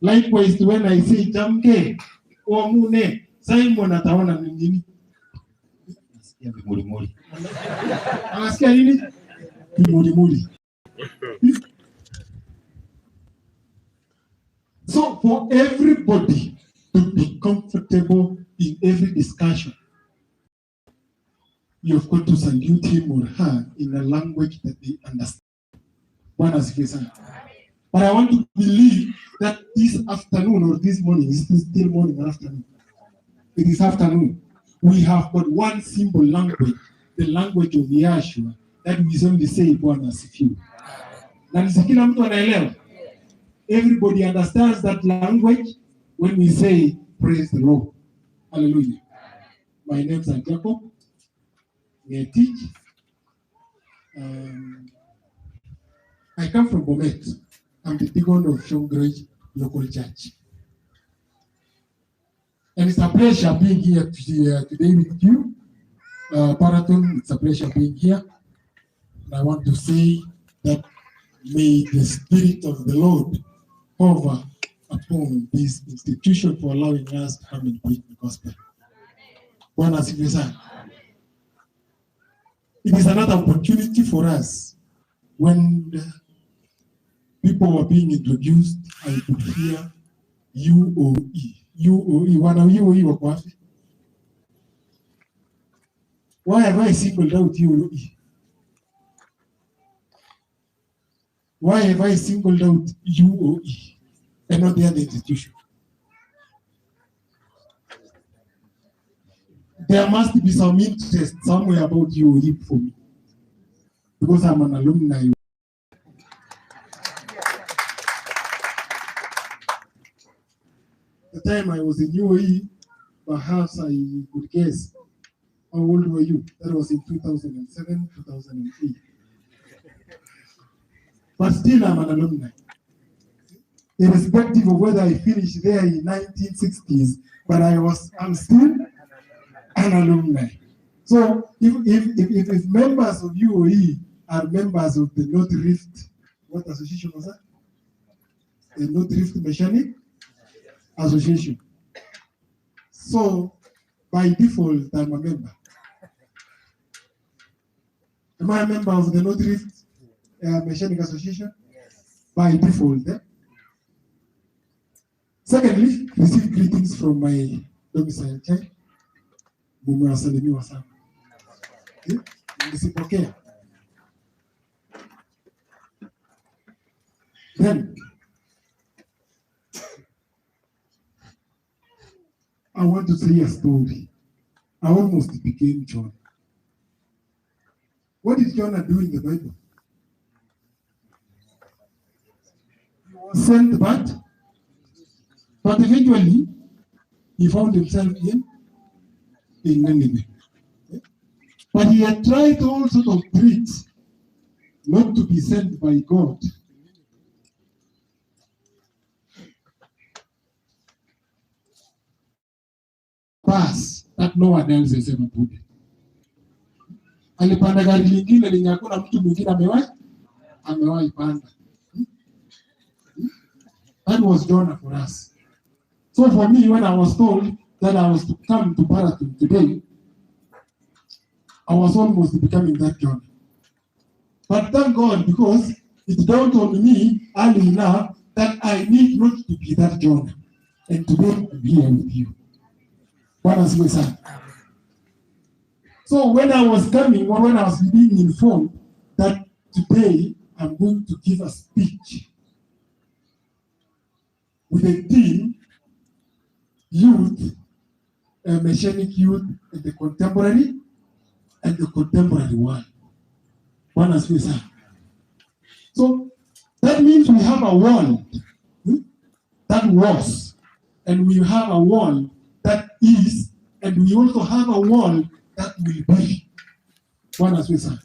Likewise, when I say Jamke or Mune, Simon ataona ni nini? Nasikia vimuri. Anasikia nini? Vimuri. So for everybody to be comfortable in every discussion, you've got to salute him or her in a language that they understand. But I want to believe that this afternoon or this morning, is still morning or afternoon? It is afternoon. We have got one simple language, the language of Yahshua, that we only say Bwana asifiwe. Na kila mtu anaelewa. Everybody understands that language when we say praise the Lord. Hallelujah. My name is Jacob. I teach. I come from Bomet. I'm the deacon of Shongrej local church. And it's a pleasure being here today with you. Baraton, it's a pleasure being here. And I want to say that may the Spirit of the Lord hover upon this institution for allowing us to come and preach the gospel. Bwana asifiwe sana. It is another opportunity for us. When people were being introduced, I could hear UOE. UOE. Wana UOE wako wapi? Why have I singled out UOE? Why have I singled out UOE and not the other institution? There must be some interest somewhere about UOE for me, because I'm an alumni. The time I was in UOE, perhaps I could guess, how old were you? That was in 2007, 2008. But still I'm an alumni. Irrespective of whether I finished there in 1960s, but I'm still an alumni. So if members of UOE are members of the North Rift, what association was that? The North Rift Mechanic Association. So by default, I'm a member. Am I a member of the North Rift Mechanic Association? Yes. By default. Secondly, receive greetings from my domicile child. Mumewasalimiwa sana. Nisipokea. Then, I want to say a story. I almost became John. What did Jonah do in the Bible? He was sent, but eventually he found himself in Nineveh. But he had tried all sorts of tricks not to be sent by God. Pass that no one else has ever put it. Alipanda gari lingine lenye hakuna mtu mwingine amewahi panda. That was Jonah for us. So for me, when I was told that I was to come to Baraton today, I was almost becoming that Jonah. But thank God, because it dawned on me early enough that I need not to be that Jonah. And today I'm here with you. What has my son? So when I was coming, or when I was being informed that today I'm going to give a speech with a team, youth, Messianic youth, and the contemporary world. One has my son. So that means we have a world that was, and we have a world that is, and we also have a world that will be. One as we said.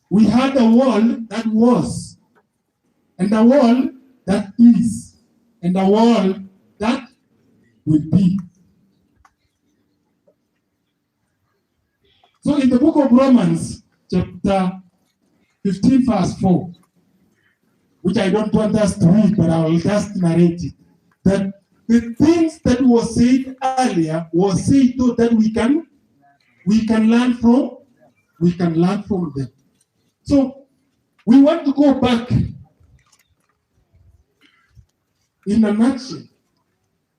We had a world that was, and a world that is, and a world that will be. So in the book of Romans, chapter 15, verse 4, which I don't want us to read, but I will just narrate it. That the things that was said earlier was said so that we can learn from them. So we want to go back in a nutshell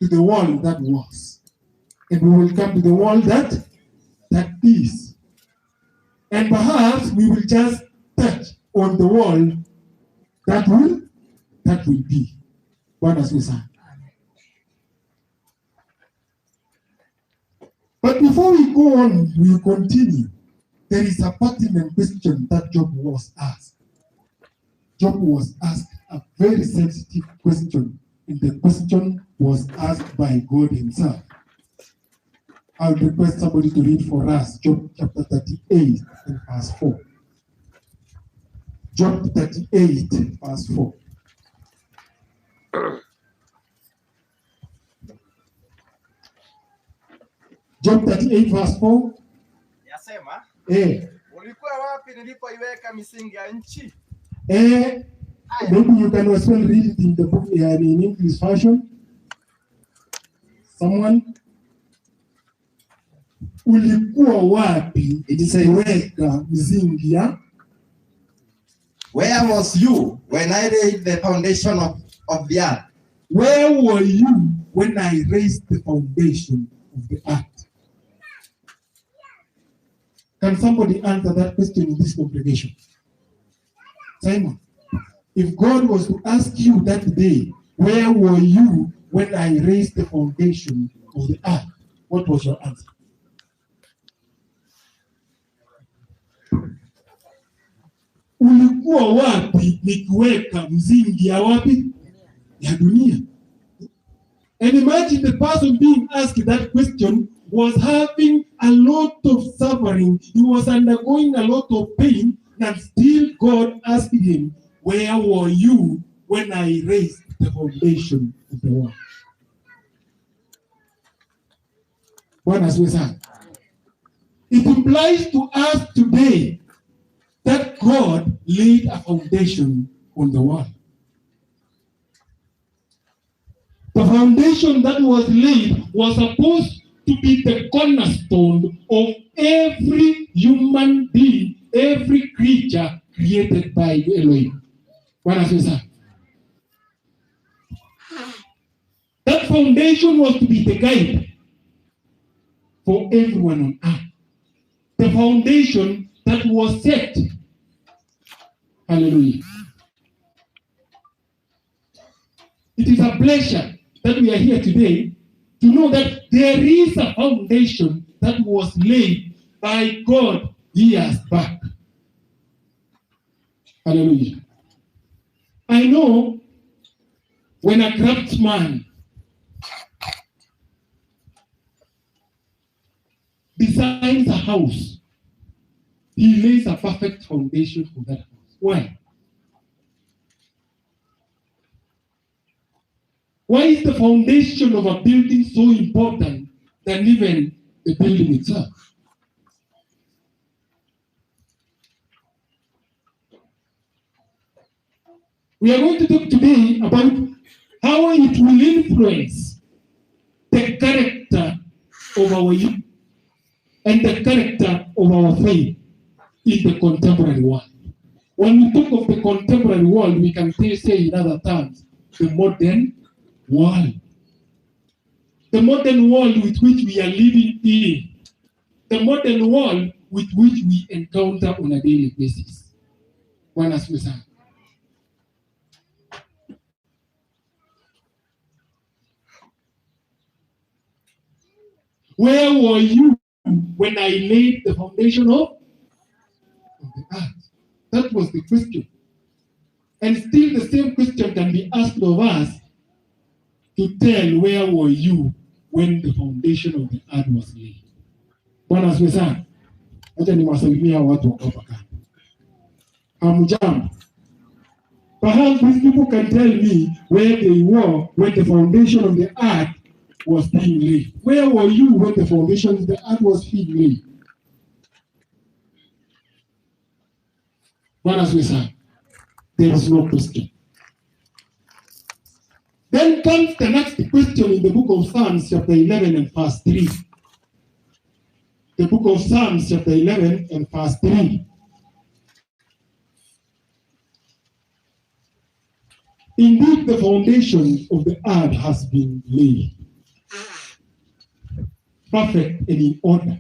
to the world that was, and we will come to the world that is, and perhaps we will just touch on the world that will be. What does we say? But before we go on, we will continue. There is a pertinent question that Job was asked. Job was asked a very sensitive question, and the question was asked by God himself. I would request somebody to read for us Job chapter 38 and verse 4. Job 38 verse 4. Job 38 verse 4. Yasema, ulikuwa wapi nilipoiweka misingi ya nchi? Maybe you can as well read it in the book in English version. Someone, ulikuwa wapi nilipoiweka misingi ya? Where was you when I laid the foundation of the earth? Where were you when I raised the foundation of the earth? Can somebody answer that question in this congregation? Simon, if God was to ask you that day, where were you when I raised the foundation of the earth? What was your answer? Ulikuwa wapi nikiweka msingi ya wapi? Ya dunia. And imagine the person being asked that question was having a lot of suffering. He was undergoing a lot of pain, and still God asked him, where were you when I raised the foundation of the world? What has we said? It implies to us today that God laid a foundation on the world. The foundation that was laid was supposed to be the cornerstone of every human being, every creature created by Elohim. What has we said? That foundation was to be the guide for everyone on earth. The foundation that was set. Hallelujah. It is a pleasure that we are here today to know that there is a foundation that was laid by God years back. Hallelujah. I know when a craftsman designs a house, he lays a perfect foundation for that house. Why? Why is the foundation of a building so important than even the building itself? We are going to talk today about how it will influence the character of our youth and the character of our faith in the contemporary world. When we talk of the contemporary world, we can say in other terms, the modern world. The modern world with which we are living in. The modern world with which we encounter on a daily basis. Bwana asifiwe sana. Where were you when I laid the foundation of the earth? That was the question. And still the same question can be asked of us to tell where were you when the foundation of the earth was laid. Bwana asifiwe sana. Acha niwasalimia watu wako hapa kando. Hamjambo. Perhaps these people can tell me where they were when the foundation of the earth was being laid. Where were you when the foundation of the earth was being laid? Bwana asifiwe sana. There is no question. Then comes the next question in the book of Psalms, chapter 11 and verse 3. The book of Psalms, chapter 11 and verse 3. Indeed, the foundation of the earth has been laid, perfect and in order.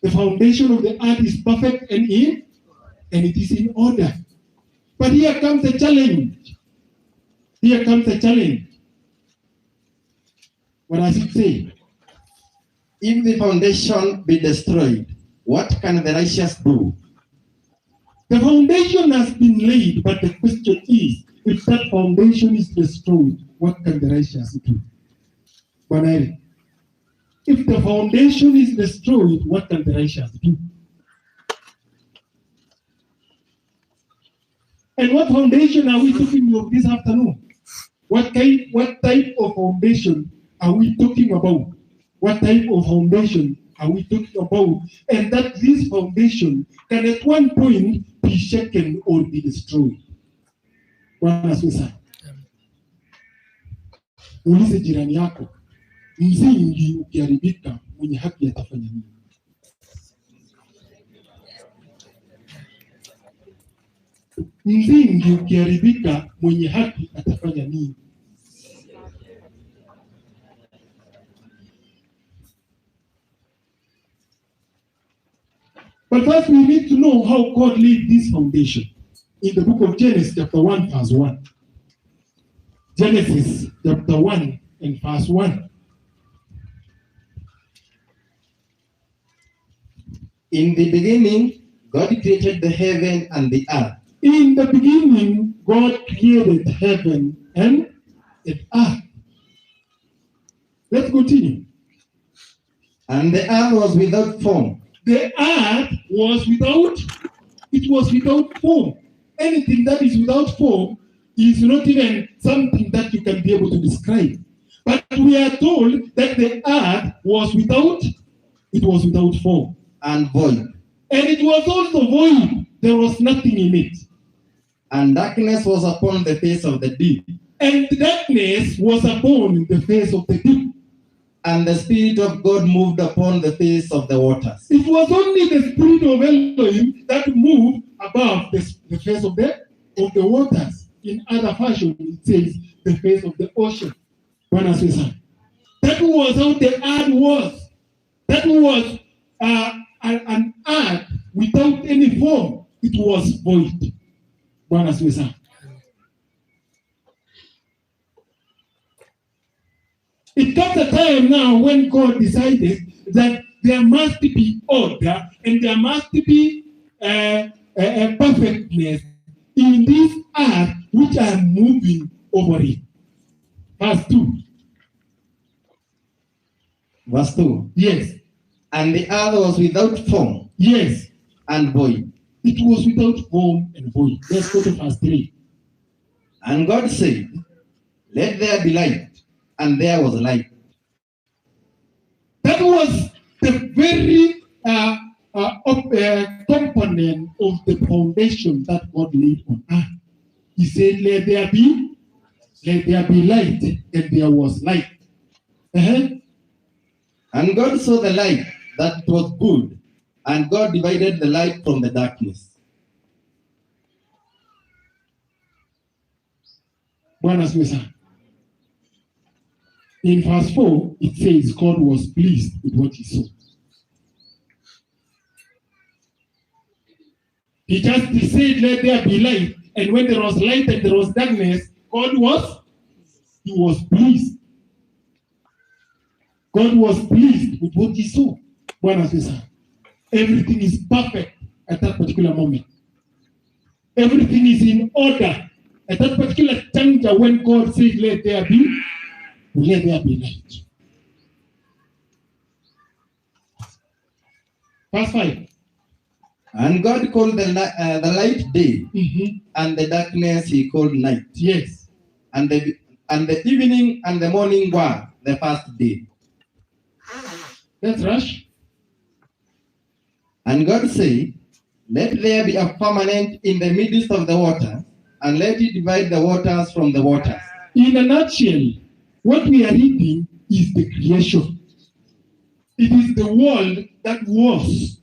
The foundation of the earth is perfect and it is in order. But here comes a challenge. Here comes a challenge. What does it say? If the foundation be destroyed, what can the righteous do? The foundation has been laid, but the question is, if that foundation is destroyed, what can the righteous do? Banari. If the foundation is destroyed, what can the righteous do? And what foundation are we talking of this afternoon? What type of foundation are we talking about? What type of foundation are we talking about? And that this foundation can at one point be shaken or be destroyed. Bwana asifiwe sana. Ulize jirani yako, msingi ukiharibika, mwenye haki atafanya nini? Msingi ukiharibika, mwenye haki atafanya nini? But first we need to know how God laid this foundation. In the book of Genesis, chapter 1, verse 1. Genesis, chapter 1 and verse 1. In the beginning, God created the heaven and the earth. In the beginning, God created heaven and earth. Let's continue. And the earth was without form. The earth was without form. Anything that is without form is not even something that you can be able to describe. But we are told that the earth was without form. And void. And it was also void. There was nothing in it. And darkness was upon the face of the deep. And darkness was upon the face of the deep. And the Spirit of God moved upon the face of the waters. It was only the Spirit of Elohim that moved above the face of the waters. In other fashion, it says the face of the ocean. That was how the earth was. That was an earth without any form. It was void. It comes a time now when God decided that there must be order and there must be a perfectness in this earth which I am moving over it. Verse 2. Verse 2. Yes. And the earth was without form. Yes. And void. It was without form and void. Let's go to verse 3. And God said, let there be light. And there was light. That was the very component of the foundation that God laid on earth. He said, let there be light, and there was light. And God saw the light, that it was good, and God divided the light from the darkness. In verse 4, it says God was pleased with what he saw. He just said, let there be light. And when there was light and there was darkness, God was pleased. God was pleased with what he saw. Everything is perfect at that particular moment. Everything is in order. At that particular juncture when God said, let there be light. Verse 5. And God called the light day, and the darkness he called night. Yes. And the evening and the morning were the first day. Let's rush. And God said, let there be a firmament in the midst of the water, and let it divide the waters from the waters. In a nutshell, what we are reading is the creation. It is the world that was,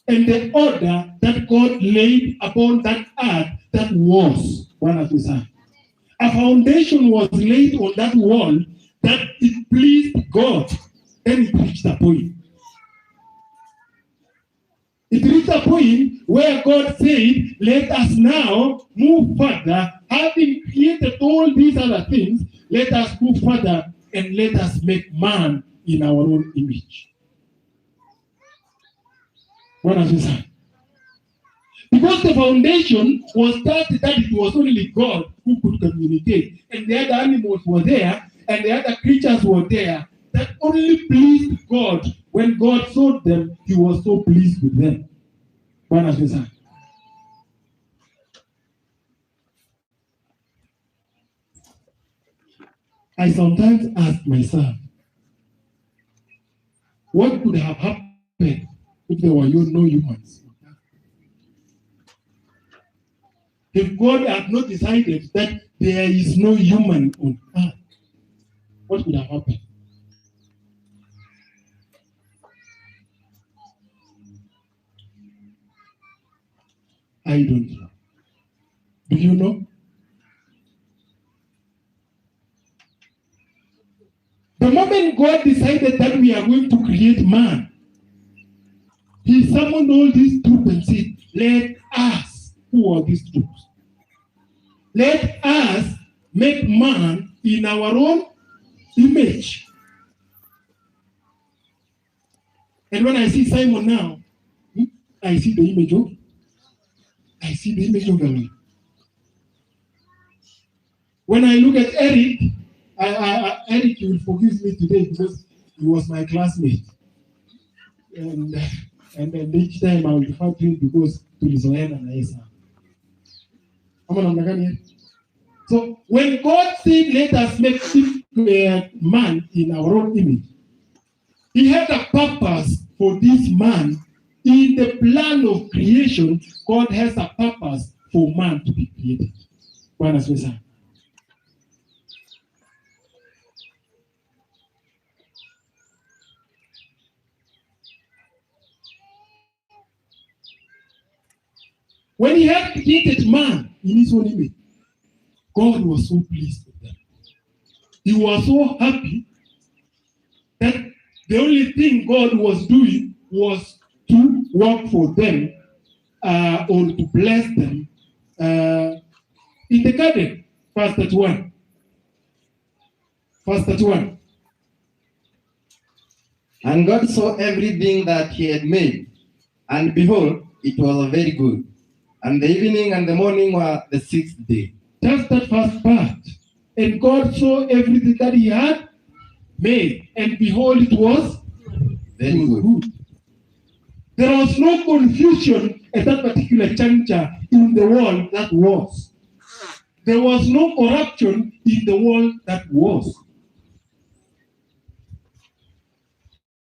and the order that God laid upon that earth that was. One at a time. A foundation was laid on that world that it pleased God. Then it reached a point. It reached a point where God said, let us now move further. Having created all these other things, let us move further and let us make man in our own image. What does it say? Because the foundation was that it was only God who could communicate. And the other animals were there, and the other creatures were there. That only pleased God. When God saw them, he was so pleased with them. What does it say? I sometimes ask myself, what could have happened if there were no humans? If God had not decided that there is no human on earth, what would have happened? I don't know. Do you know? The moment God decided that we are going to create man, he summoned all these troops and said, let us, who are these troops? Let us make man in our own image. And when I see Simon now, I see the image of the Lord. When I look at Eric, Eric, you will forgive me today because he was my classmate. And then each time I will refer to him because to Lizoena and Esa. So when God said, let us make man in our own image, he had a purpose for this man. In the plan of creation, God has a purpose for man to be created. Bwana asifiwe sana. When he had created man in his own image, God was so pleased with them. He was so happy that the only thing God was doing was to work for them or to bless them in the garden. Verse 31. Verse 31. And God saw everything that he had made, and behold, it was very good. And the evening and the morning were the sixth day. Just that first part. And God saw everything that he had made, and behold, it was very good. There was no confusion at that particular juncture in the world that was. There was no corruption in the world that was.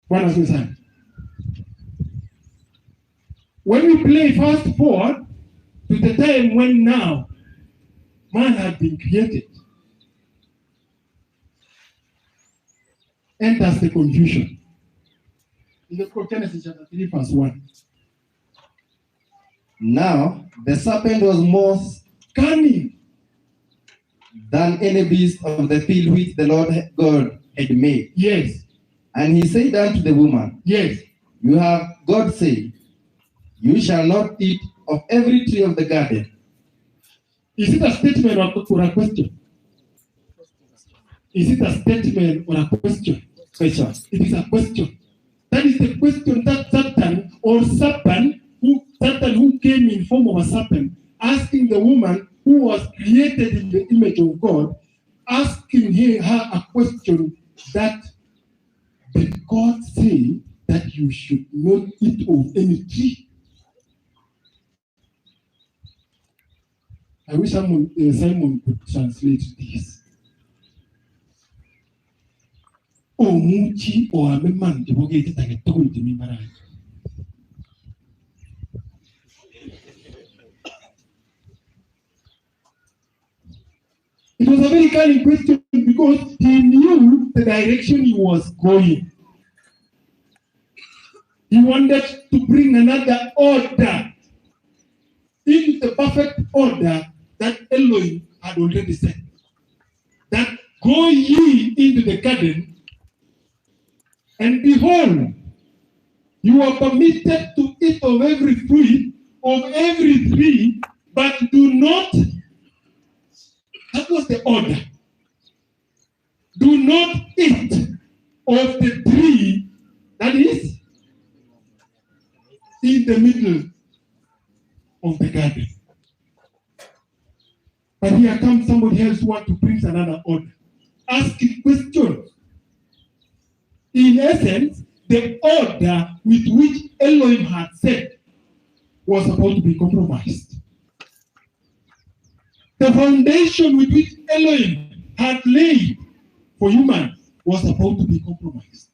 What does it say? When we play fast forward to the time when now man had been created, enters the confusion. In the book of Genesis chapter 3 verse 1. Now the serpent was more cunning than any beast of the field which the Lord God had made. Yes. And he said unto the woman, yes, you have God said, you shall not eat of every tree of the garden. Is it a statement or a question? Is it a statement or a question? Question. It is a question. That is the question that Satan who came in form of a serpent, asking the woman who was created in the image of God, asking her a question that did God say that you should not eat of any tree? I wish Simon could translate this. It was a very cunning question because he knew the direction he was going. He wanted to bring another order in the perfect order that Elohim had already said. That go ye into the garden, and behold, you are permitted to eat of every fruit of every tree, but do not, that was the order. Do not eat of the tree that is in the middle of the garden. But here comes somebody else who wants to bring another order, asking questions. In essence, the order with which Elohim had said was about to be compromised. The foundation with which Elohim had laid for humans was about to be compromised.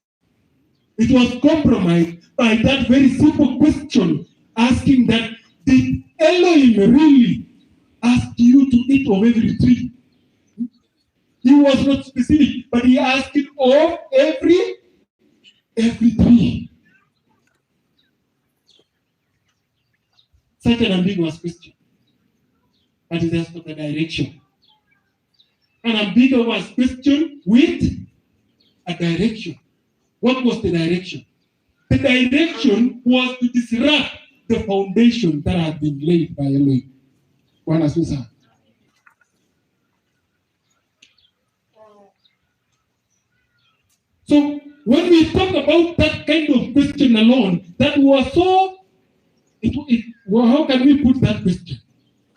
It was compromised by that very simple question, asking that, did Elohim really ask you to eat of every tree? He was not specific, but he asked it of every tree. Such an ambiguous question. But it has got a direction. An ambiguous question with a direction. What was the direction? The direction was to disrupt the foundation that had been laid by Elohim. So when we talk about that kind of question alone, that was so, well, how can we put that question?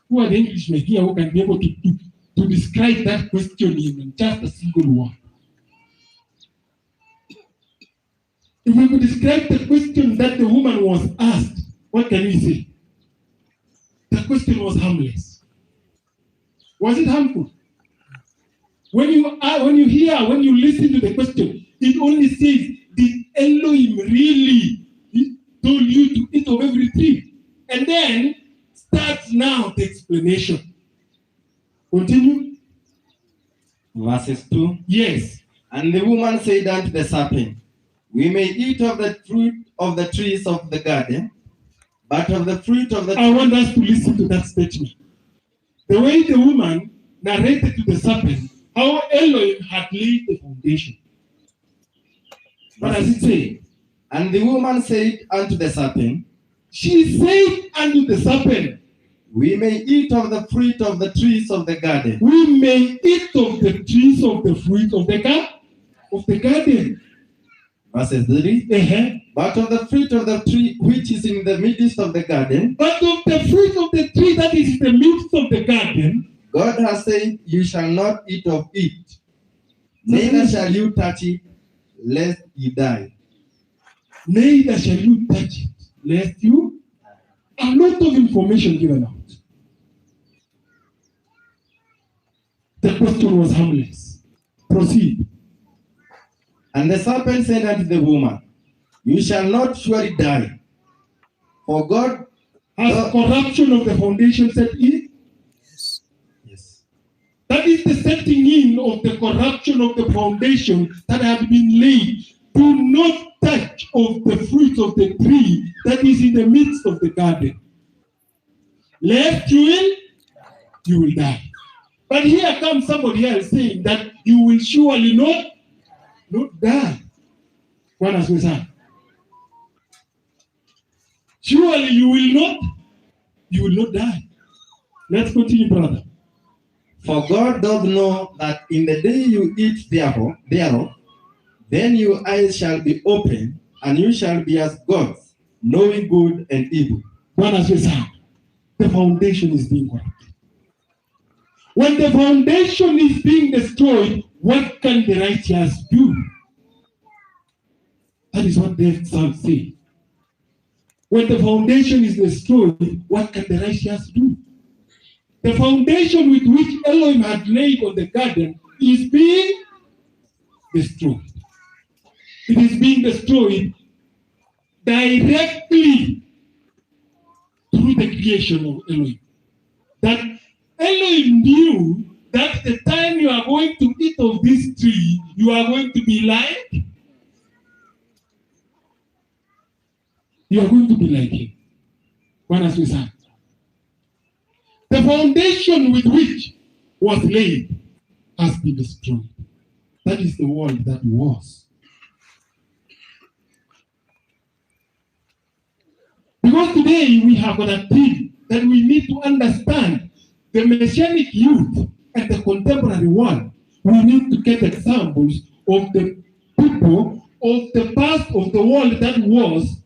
Who are the Englishmen here who can be able to describe that question in just a single word? If we could describe the question that the woman was asked, what can we say? The question was harmless. Was it harmful? When you listen to the question, it only says, did Elohim really told you to eat of every tree? And then starts now the explanation. Continue. Verses 2. Yes. And the woman said unto the serpent, we may eat of the fruit of the trees of the garden, but of the fruit of the I want us to listen to that statement. The way the woman narrated to the serpent how Elohim had laid the foundation. What does it say? And the woman said unto the serpent, she said unto the serpent, we may eat of the fruit of the trees of the garden. We may eat of the trees of the fruit of the garden. Verses 3. But of the fruit of the tree which is in the midst of the garden. But of the fruit of the tree that is in the midst of the garden. God has said, you shall not eat of it, neither shall you touch it, lest you die. Neither shall you touch it, lest you. A lot of information given out. The question was harmless. Proceed. And the serpent said unto the woman, you shall not surely die, for God has corruption of the foundation set in. Yes. That is the setting in of the corruption of the foundation that had been laid. Do not touch of the fruit of the tree that is in the midst of the garden. Lest you will die. But here comes somebody else saying that you will surely not die. What has we said? Surely you will not die. Let's continue, brother. For God doth know that in the day you eat thereof, then your eyes shall be opened, and you shall be as gods, knowing good and evil. What has we said? The foundation is being corrupted. When the foundation is being destroyed, what can the righteous do? That is what the psalm says. When the foundation is destroyed, what can the righteous do? The foundation with which Elohim had laid on the garden is being destroyed. It is being destroyed directly through the creation of Elohim. That Elohim knew that the time you of this tree, you are going to be like? You are going to be like him. Bwana asifiwe sana. The foundation with which was laid has been destroyed. That is the world that was. Because today we have got a thing that we need to understand the Messianic youth and the contemporary world. We need to get examples of the people of the past of the world that was,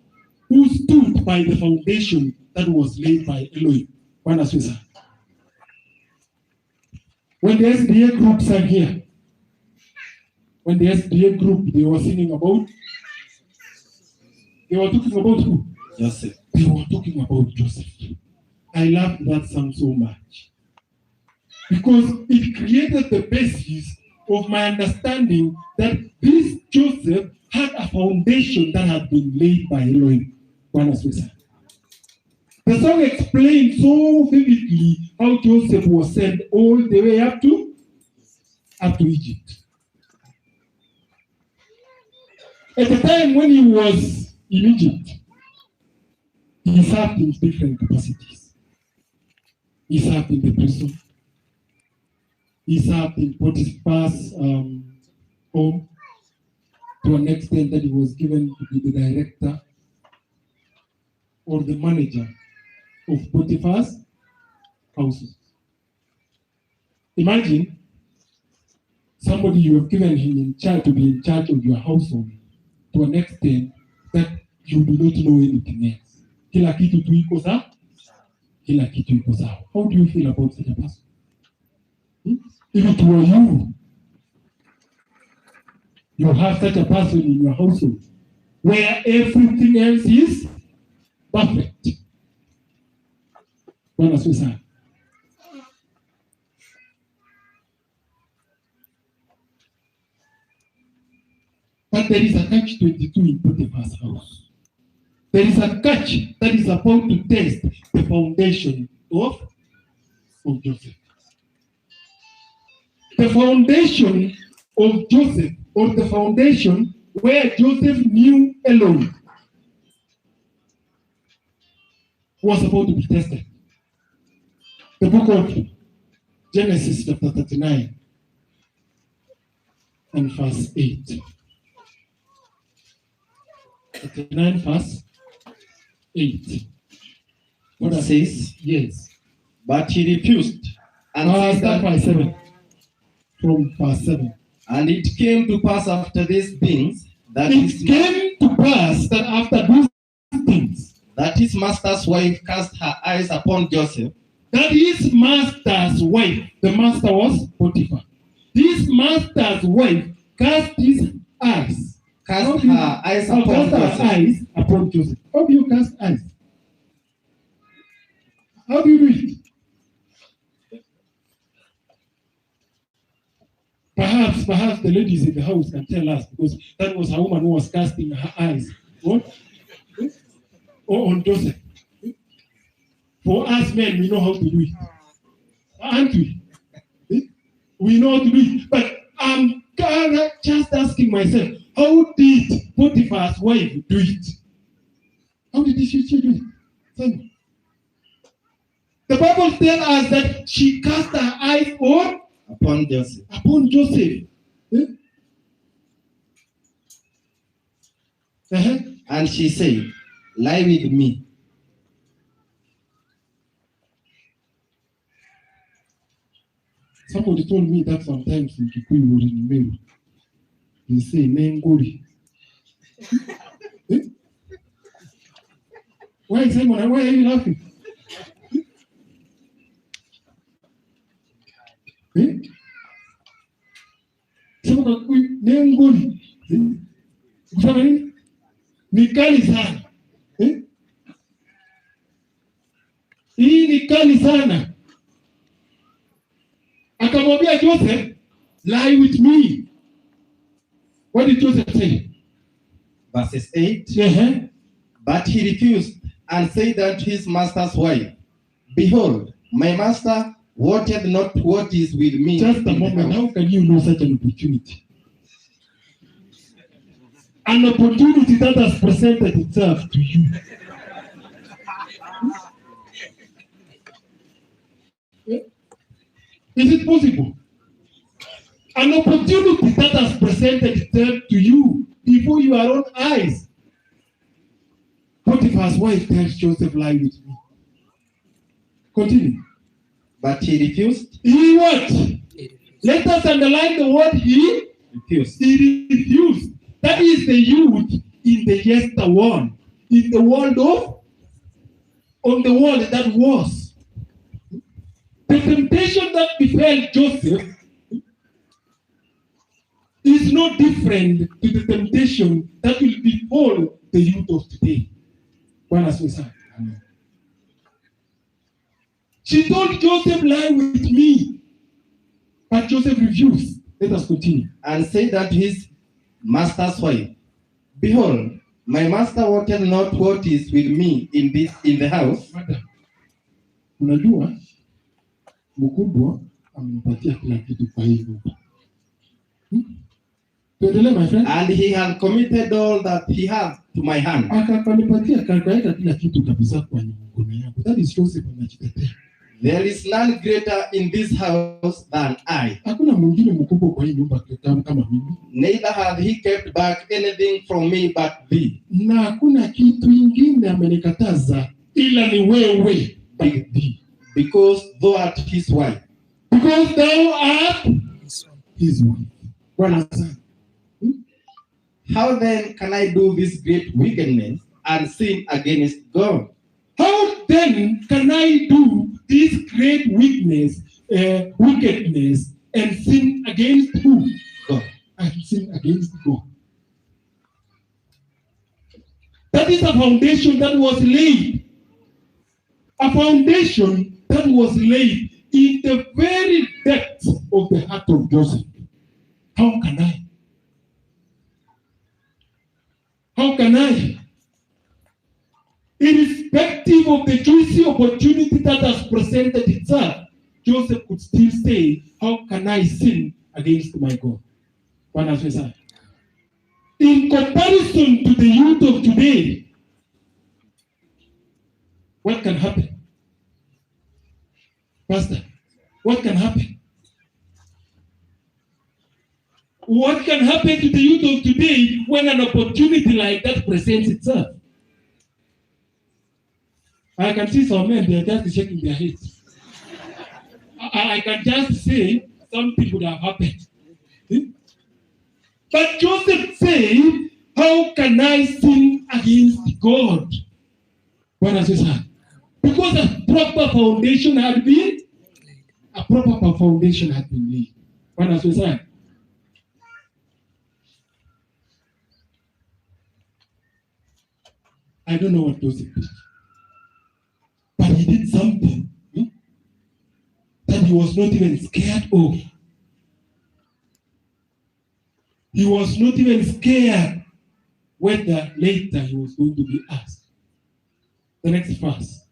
who stood by the foundation that was laid by Elohim. Bwana asifiwe sana. When the SDA group sang here, when the SDA group, they were singing about, they were talking about who? Joseph. They were talking about Joseph. I loved that song so much. Because it created the basis of my understanding that this Joseph had a foundation that had been laid by Elohim. Bwana asifiwe sana. The song explained so vividly how Joseph was sent all the way up to Egypt. At the time when he was in Egypt, he served in different capacities. He served in the prison. He served in Potiphar's home to an extent that he was given to be the director or the manager of Potiphar's houses. Imagine somebody you have given him in charge to be in charge of your household to an extent that you do not know anything else. Kila kitu tu iko sawa. Kila kitu iko sawa. How do you feel about such a person? If it were you have such a person in your household where everything else is perfect. Bwana asifiwe sana. But there is a catch-22 in Potiphar's house. There is a catch that is about to test the foundation of Joseph. The foundation of Joseph, or the foundation where Joseph knew Elohim, was about to be tested. The book of Genesis chapter 39 and verse 8. 39 verse 8. What it says? Yes. But he refused. And start by 7. From verse 7. And it came to pass after these things that his master's wife cast her eyes upon Joseph. That his master's wife, the master was Potiphar. His master's wife cast her eyes upon Joseph. How do you cast eyes? How do you do it? Perhaps the ladies in the house can tell us, because that was a woman who was casting her eyes. What? Or on Joseph. For us men, we know how to do it. Aren't we? We know how to do it. But I'm just asking myself, how did Potiphar's wife do it? How did she do it? The Bible tells us that she cast her eyes upon Joseph. Upon Joseph. And she said, lie with me. Somebody told me that sometimes in Kikuyu or in Meru, they say Nengori. Why, Simon? Why are you laughing? Nengori. Ni kali sana. Hii ni kali sana. Akamwambia Joseph, lie with me. What did Joseph say? Verses 8. But he refused and said unto his master's wife, behold, my master wanted not what is with me. Just a moment. How can you know such an opportunity? An opportunity that has presented itself to you. Is it possible? An opportunity that has presented itself to you before your own eyes. Potiphar's wife tells Joseph, lie with me. Continue. But he refused. He what? Let us underline the word he Refused. He refused. That is the youth in the yester world. In the world of, on the world that was. The temptation that befell Joseph is no different to the temptation that will befall the youth of today. She told Joseph, lie with me. But Joseph refused. Let us continue. And said unto his master's wife, behold, my master wanted not what is with me in the house. Madam, unajua mkubwa amempatia kila kitu kwa hii nyumba. Tuendelee, my friend. And he had committed all that he had to my hand. Akanipatia kakaeka kila kitu kabisa kwa mkono yangu. That is Joseph anajitetea. There is none greater in this house than I. Hakuna mwingine mkubwa kwa hii nyumba kama mimi. Neither hath he kept back anything from me but thee. Na hakuna kitu ingine amenikataza ila ni wewe. Because thou art his wife. Because thou art his wife. Bwana sana. How then can I do this great wickedness and sin against God? How then can I do this great wickedness and sin against who? God. And sin against God. That is a foundation that was laid. A foundation that was laid in the very depths of the heart of Joseph. How can I? How can I? Irrespective of the juicy opportunity that has presented itself, Joseph could still say, how can I sin against my God? In comparison to the youth of today, what can happen? Pastor, what can happen? What can happen to the youth of today when an opportunity like that presents itself? I can see some men, they are just shaking their heads. I can just say something would have happened. But Joseph said, how can I sin against God? Because a proper foundation had been laid. I don't know what Joseph did. But he did something that he was not even scared of. He was not even scared whether later he was going to be asked. The next verse.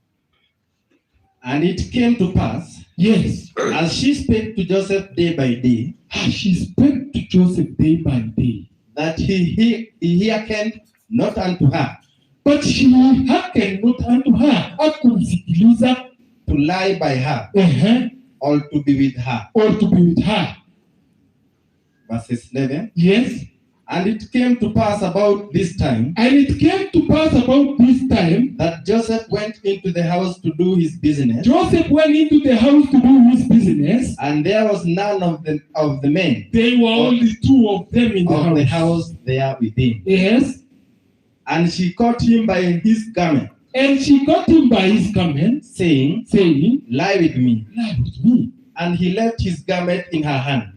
And it came to pass, yes, as she spake to Joseph day by day, as she spake to Joseph day by day, that he hearkened not unto her. But she hearkened not unto her. Hakumsikiliza. To lie by her. Or to be with her. Verses 11. Yes. And it came to pass about this time. That Joseph went into the house to do his business. And there was none of the men. There were only two of them in the house there within. Yes. And she caught him by his garment. Saying, lie with me. And he left his garment in her hand.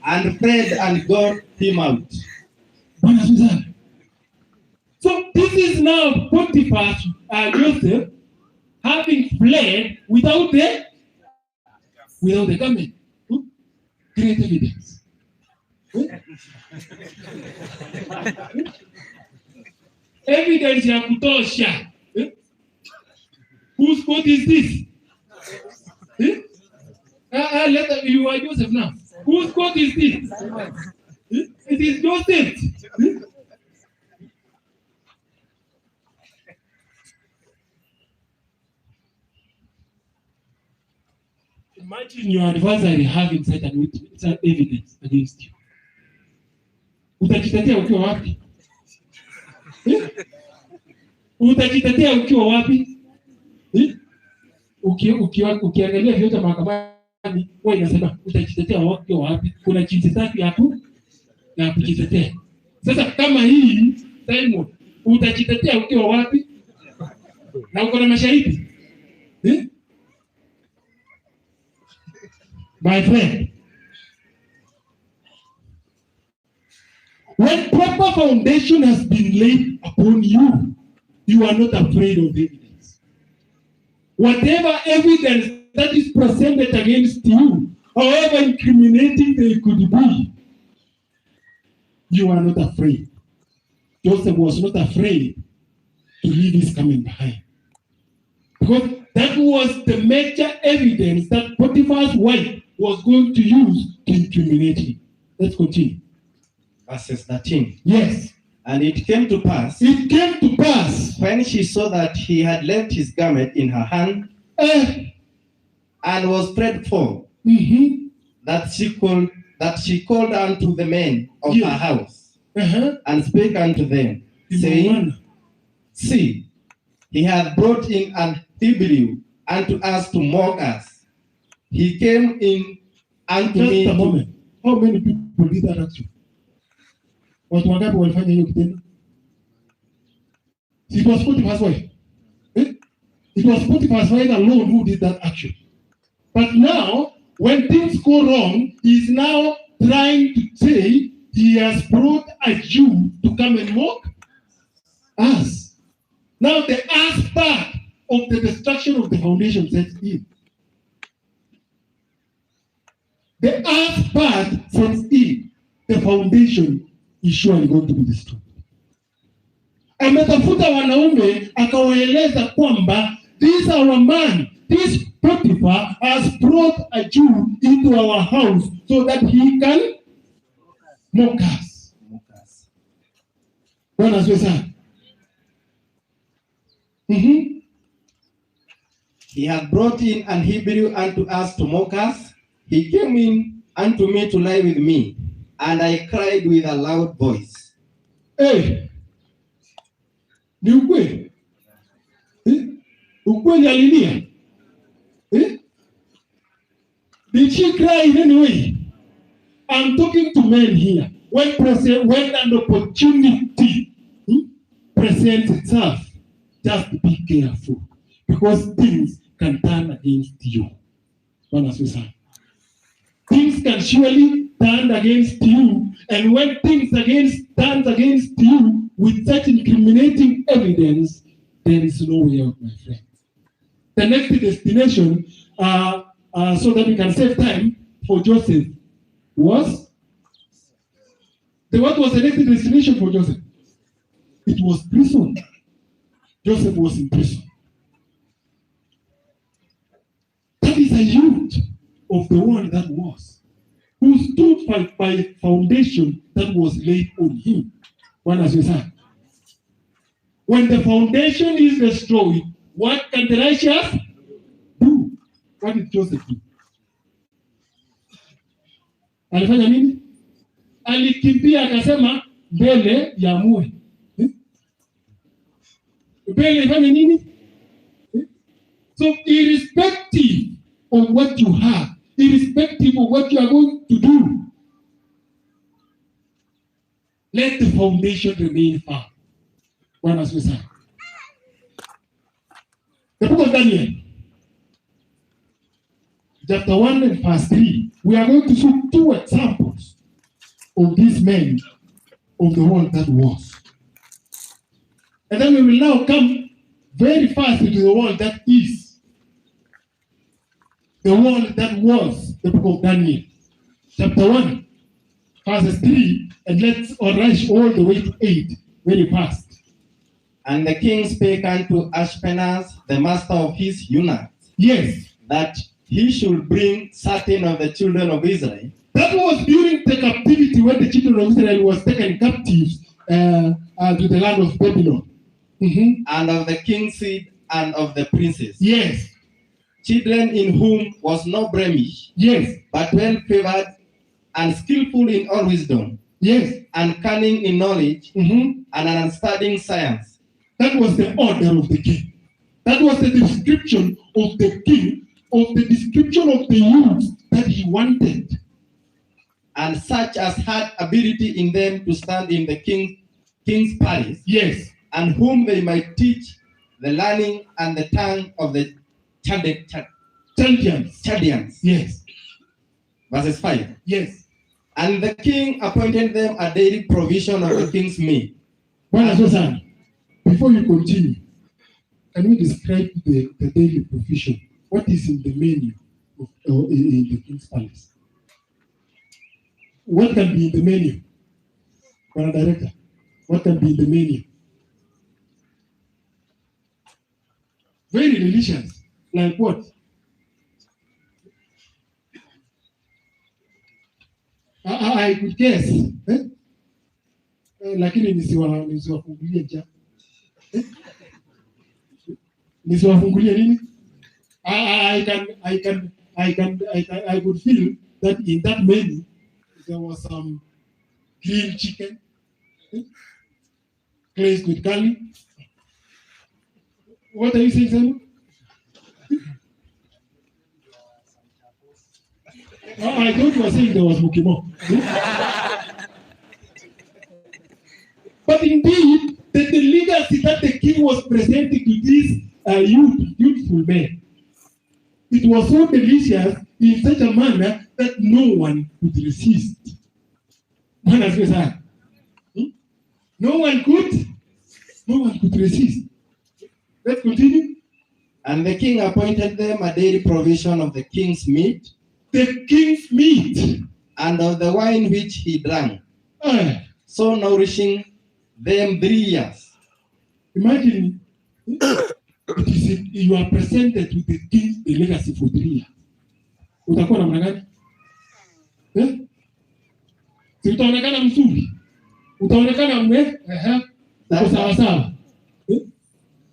And prayed and got him out. So this is now Potiphar, Joseph, having fled without the garment. Great evidence. Evidence ya kutosha. Whose coat is this? You are Joseph now. Whose coat is this? It is Joseph. Imagine your adversary having such an evidence against you. Utajitetea ukiwa wapi? Utajitetea ukiwa wapi? Ukiangalia vyote mahakamani, wewe unasema utajitetea ukiwa wapi? Kuna jinsi tatu ya kujitetea. Sasa kama hii Simon, utajitetea ukiwa wapi? Na uko na mashahidi? My friend, when proper foundation has been laid upon you, you are not afraid of evidence. Whatever evidence that is presented against you, however incriminating they could be, you are not afraid. Joseph was not afraid to leave his coming behind. Because that was the major evidence that Potiphar's wife was going to use to incriminate him. Let's continue. Verses 13. Yes. And it came to pass. It came to pass. When she saw that he had left his garment in her hand and was spread forth, that she called unto the men of her house and spake unto them, saying, See, he hath brought in an Hebrew unto us to mock us. He came in unto me. Just a moment. How many people did that actually? Watu wangapi walifanya hiyo kitendo? It was Potiphar's wife. It was Potiphar's wife alone who did that action. But now, when things go wrong, he is now trying to say he has brought a Jew to come and mock us. Now the us part of the destruction of the foundation sets in. The earth part sets in. The foundation is surely going to be destroyed. Ametafuta wanaume akawaeleza kwamba this our man, this Potiphar has brought a Jew into our house so that he can mock us. Bwana asifiwe sana. He had brought in an Hebrew unto us to mock us. He came in unto me to lie with me, and I cried with a loud voice. Hey, ni ukweli? Ukweli alilia? Did she cry in any way? I'm talking to men here. When an opportunity presents itself, just be careful, because things can turn against you. Things can surely turn against you, and when things turns against you with such incriminating evidence, there is no way out, my friend. The next destination, so that we can save time for Joseph, was what was the next destination for Joseph? It was prison. Joseph was in prison. That is a youth of the one that was, who stood by a foundation that was laid on him. One as you said. When the foundation is destroyed, what can the righteous do? What did Joseph do? Alifanya nini? Alikimbia akasema mbele ya muwe. Mbele ifanye nini? So irrespective of what you have, irrespective of what you are going to do, let the foundation remain firm. Bwana asifiwe sana. The book of Daniel, chapter 1 and verse 3, we are going to see two examples of these men of the world that was. And then we will now come very fast into the world that is. The world that was, the book of Daniel, chapter 1, verses 3, and let's rush all the way to 8 very fast. And the king spake unto Ashpenaz, the master of his eunuchs, Yes. that he should bring certain of the children of Israel. That was during the captivity when the children of Israel was taken captives to the land of Babylon. Mm-hmm. And of the king's seed and of the princes. Yes. Children in whom was no blemish. Yes. But well favored and skillful in all wisdom. Yes. And cunning in knowledge. Mm-hmm. And an understanding science. That was the order of the king. That was the description of the king, of the description of the youths that he wanted. And such as had ability in them to stand in the king's palace. Yes. And whom they might teach the learning and the tongue of the Chaldeans. Yes. Verses 5. Yes. And the king appointed them a daily provision of the king's meat. Before you continue, can we describe the daily provision? What is in the menu in the king's palace? What can be in the menu? Para director, what can be in the menu? Very delicious. Like what? I could guess. Lakini nisiwafungulie ja. Nisiwafungulie nini? I could feel that in that menu there was some grilled chicken, glazed with garlic. What are you saying, Samuel? I thought you were saying there was mukimo. But indeed, the legacy that the king was presenting to these youthful men, it was so delicious in such a manner that no one could resist. No one could resist. Let's continue. And the king appointed them a daily provision of the king's meat. The king's meat. And of the wine which he drank. So nourishing them 3 years. Imagine you are presented with the king's legacy for 3 years. Utakuwa namna gani? Si utaonekana mzuri. Utaonekana uko sawa sawa.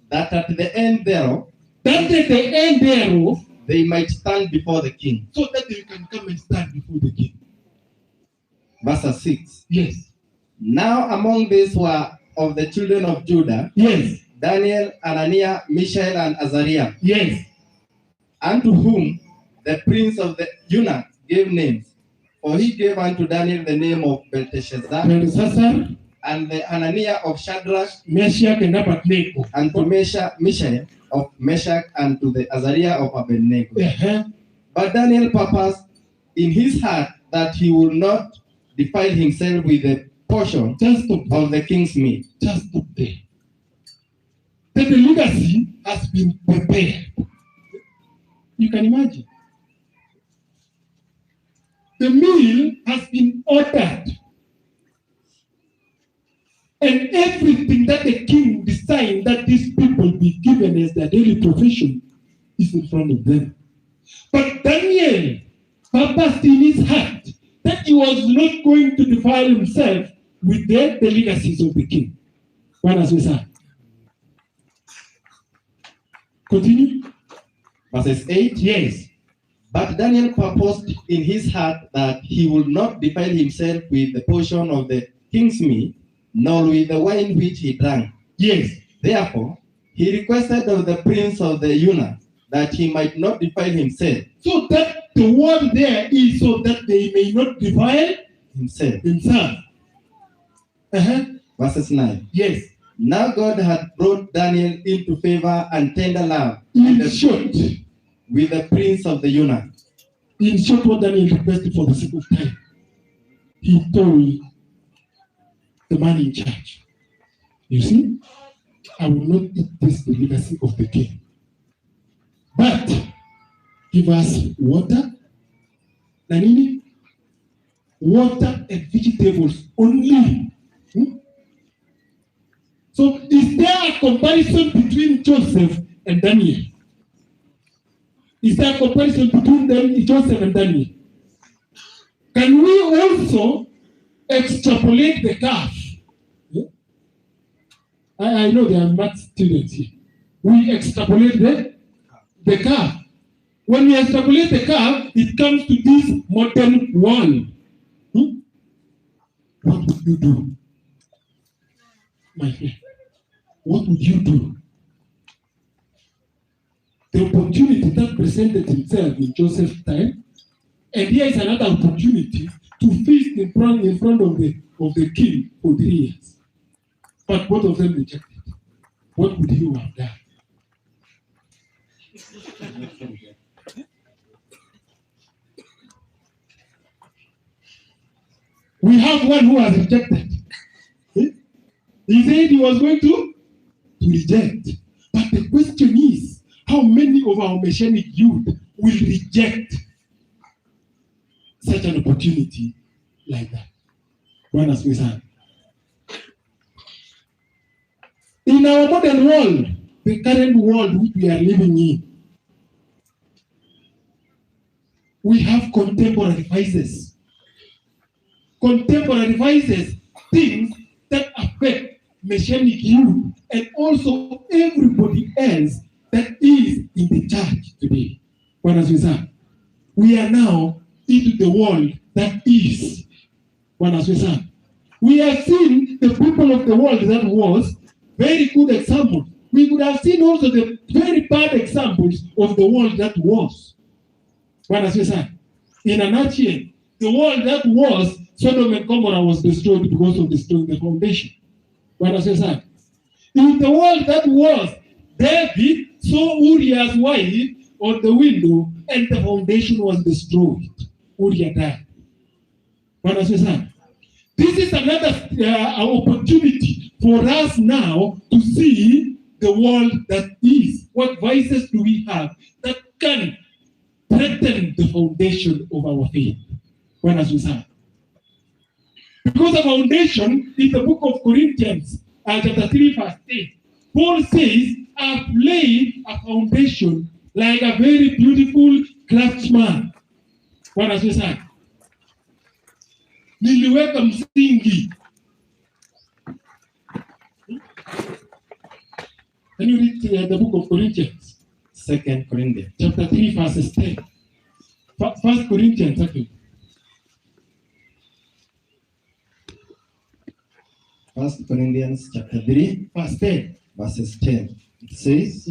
That at the end thereof, they might stand before the king. So that they can come and stand before the king. Verse 6. Yes. Now among these were of the children of Judah. Yes. Daniel, Ananiah, Mishael, and Azariah. Yes. Unto whom the prince of the eunuchs gave names. For he gave unto Daniel the name of Belteshazzar. And the Ananiah of Shadrach, Meshach, and Abednego. And to Mishael of Meshach, and to the Azariah of Abednego. But Daniel purposed in his heart that he would not defile himself with the portion of the king's meat. Just stop there. That the legacy has been prepared. You can imagine. The meal has been ordered. And everything that the king designed that these people be given as their daily provision is in front of them. But Daniel purposed in his heart that he was not going to defile himself with the legacies of the king. Continue. Verses 8. Yes. But Daniel purposed in his heart that he would not defile himself with the portion of the king's meat, nor with the wine which he drank. Yes. Therefore, he requested of the prince of the eunuchs that he might not defile himself. So that the word there is so that they may not defile himself. Verses 9. Yes. Now God had brought Daniel into favor and tender love. In short, with the prince of the eunuchs. In short, what Daniel requested for the sake of time, he told the man in charge, you see, I will not eat this the legacy of the king, but give us water, water and vegetables only. So is there a comparison between Joseph and Daniel? Is there a comparison between them, Joseph and Daniel? Can we also extrapolate the curve? Yeah? I know there are math students here. We extrapolate the curve. When we extrapolate the curve, it comes to this modern world. What would you do, my friend? What would you do? The opportunity that presented itself in Joseph's time, and here is another opportunity to feast in front of the king for 3 years. But both of them rejected. What would you have done? We have one who has rejected. He said he was going to reject. But the question is, how many of our Messianic youth will reject such an opportunity like that? One as we said. In our modern world, the current world which we are living in, we have contemporary vices. Contemporary vices, things that affect Messianic youth and also everybody else that is in the church today. What as we said, we are now into the world that is. What as we said, we have seen the people of the world that was very good examples. We could have seen also the very bad examples of the world that was. What as we said, in a nutshell, the world that was, Sodom and Gomorrah was destroyed because of destroying the foundation. What as we said, in the world that was, David saw Uriah's wife on the window and the foundation was destroyed. Uriah died. What as we said, this is another opportunity for us now to see the world that is. What vices do we have that can threaten the foundation of our faith? When as we said, because the foundation in the book of Corinthians, chapter 3, verse 10, Paul says, I've laid a foundation like a very beautiful craftsman. When as we said, niliweka msingi. Can you read the book of Corinthians? 2 Corinthians. Chapter 3, verses 10. 1 Corinthians, actually. 1 Corinthians chapter 3, verse 10. verses 10. It says,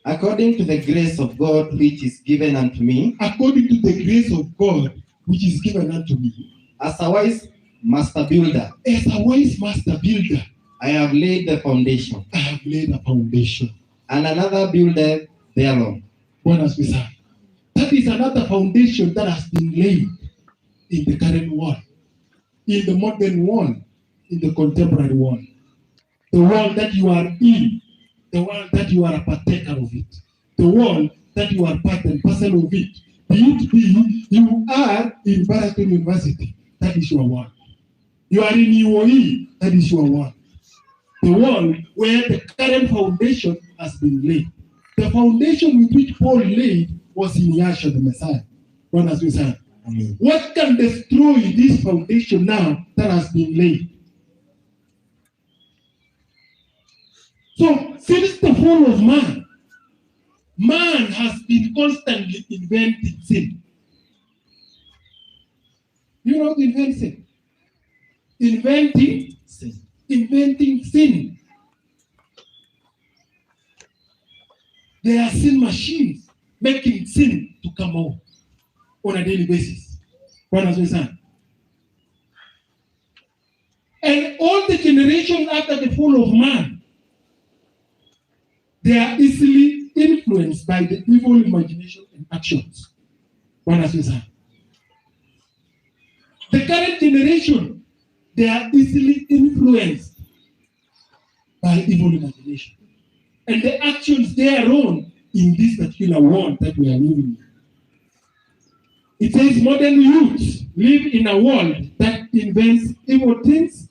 according to the grace of God which is given unto me, according to the grace of God which is given unto me, as a wise master builder, I have laid the foundation, I have laid a foundation, and another builder thereon. That is another foundation that has been laid in the current world, in the modern world, in the contemporary world. The world that you are in, the world that you are a partaker of it, the world that you are part and parcel of it. Be it be, you are in Baraton University, that is your world. You are in UOE, that is your world. The world where the current foundation has been laid. The foundation with which Paul laid was in Yahshua the Messiah. What has been said? Amen. What can destroy this foundation now that has been laid? So, since the fall of man, man has been constantly inventing sin. You know, invent sin. Inventing sin. There are sin machines making sin to come out on a daily basis. What has been said? And all the generations after the fall of man, they are easily influenced by the evil imagination and actions. What has been said? The current generation, they are easily influenced by evil imagination and the actions thereon in this particular world that we are living in. It says modern youths live in a world that invents evil things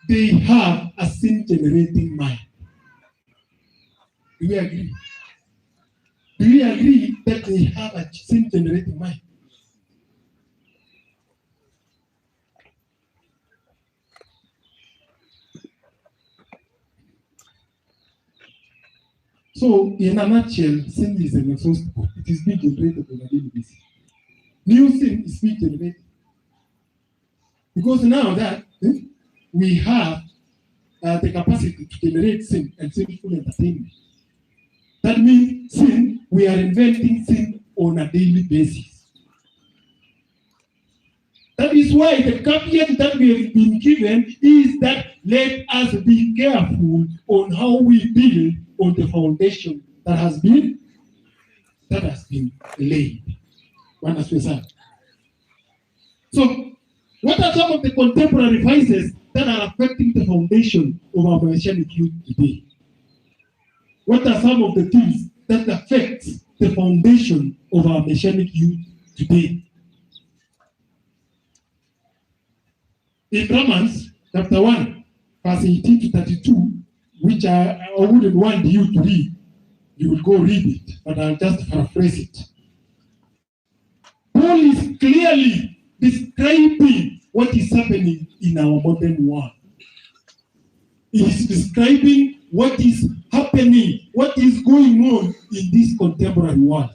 they have a sin-generating mind. Do we agree? Do we agree that they have a sin-generating mind? So, in a nutshell, sin is an exhaustible. It is being generated on a daily basis. New sin is being generated. Because now that we have the capacity to generate sin and sinful entertainment. That means sin, we are inventing sin on a daily basis. That is why the caveat that we have been given is that let us be careful on how we build on the foundation that has been laid. So, what are some of the contemporary vices that are affecting the foundation of our Messianic youth today? What are some of the things that affect the foundation of our Messianic youth today? In Romans chapter 1, verse 18 to 32, which I wouldn't want you to read, you will go read it, but I'll just paraphrase it. Paul is clearly describing what is happening in our modern world. He is describing what is happening, what is going on in this contemporary world.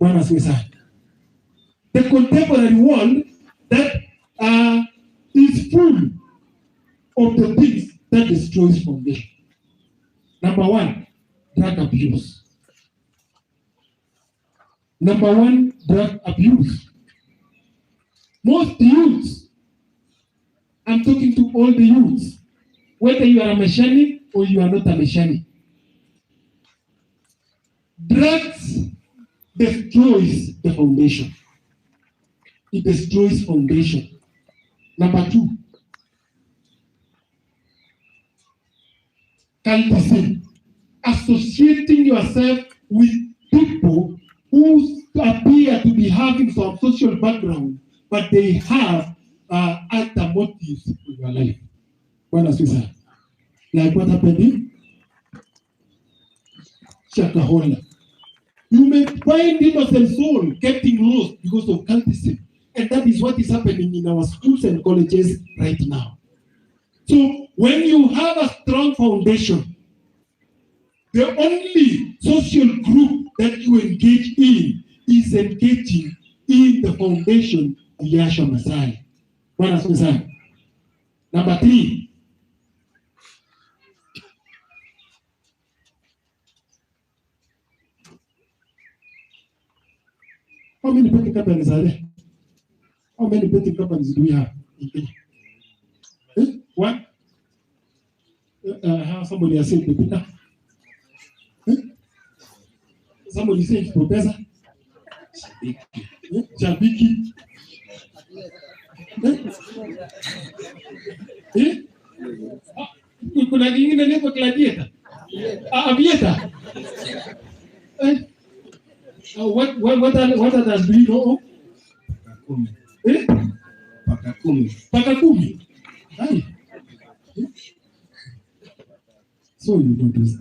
The contemporary world that is full of the things that destroys foundation. Number one, drug abuse. Number one, drug abuse. Most youths, I'm talking to all the youths, whether you are a Messianic or you are not a Messianic. Drugs destroys the foundation. It destroys foundation. Number two, cultism. Associating yourself with people who appear to be having some social background, but they have other motives in your life. Like what happened in Shakahola. You may find innocent soul getting lost because of cultism. And that is what is happening in our schools and colleges right now. So when you have a strong foundation, the only social group that you engage in is engaging in the foundation of Yahshua Messiah. Number three, how many betting companies are there? How many betting companies do we have in Kenya? One? Somebody has said the Somebody said Professor Shabiki. Kuna kingine leo Gladiator. Aviator. What others do you know? Pakakumi. So you don't do this.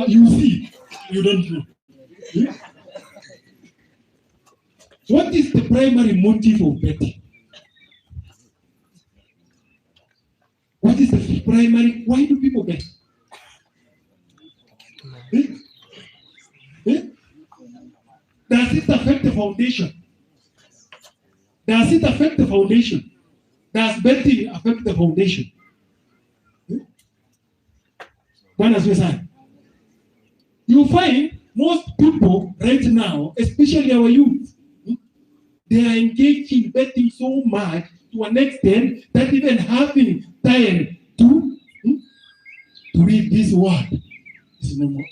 You see, you don't know. What is the primary motive of betting? What is the primary? Why do people bet? Does it affect the foundation? Does it affect the foundation? Does betting affect the foundation? You find most people right now, especially our youth, they are engaged in betting so much to an extent that even having time to read this word is no more.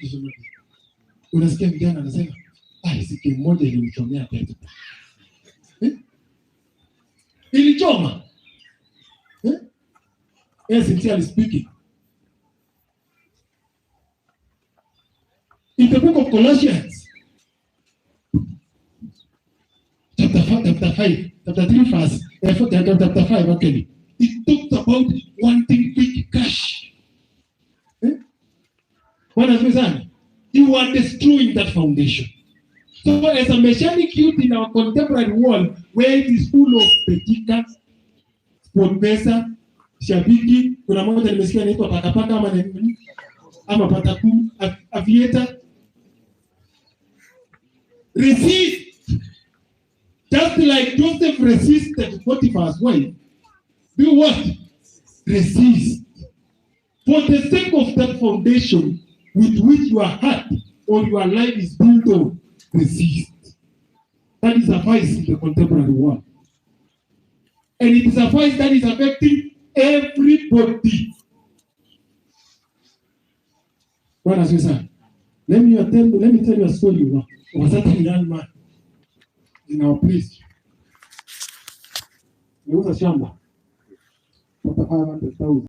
Unasikia vijana anasema, siku moja ilimchomea pete. Ilichoma. Sincerely speaking. In the book of Colossians, chapter 5, chapter 3 verse, chapter 5 actually. It talks about wanting quick cash. What does it say? You are destroying that foundation. So as a mechanic youth in our contemporary world, where it is full of petika, sportpesa, shabiki, kuna moja nimesikia inaitwa pakapaka ama pataku, aviator. Resist. Just like Joseph resisted Potiphar's wife. Do what? Resist. For the sake of that foundation with which your heart or your life is built on, resist. That is a vice in the contemporary world. And it is a vice that is affecting everybody. What does it say? Let me tell you a story of a certain young man in our place. He was a shamba. 500,000.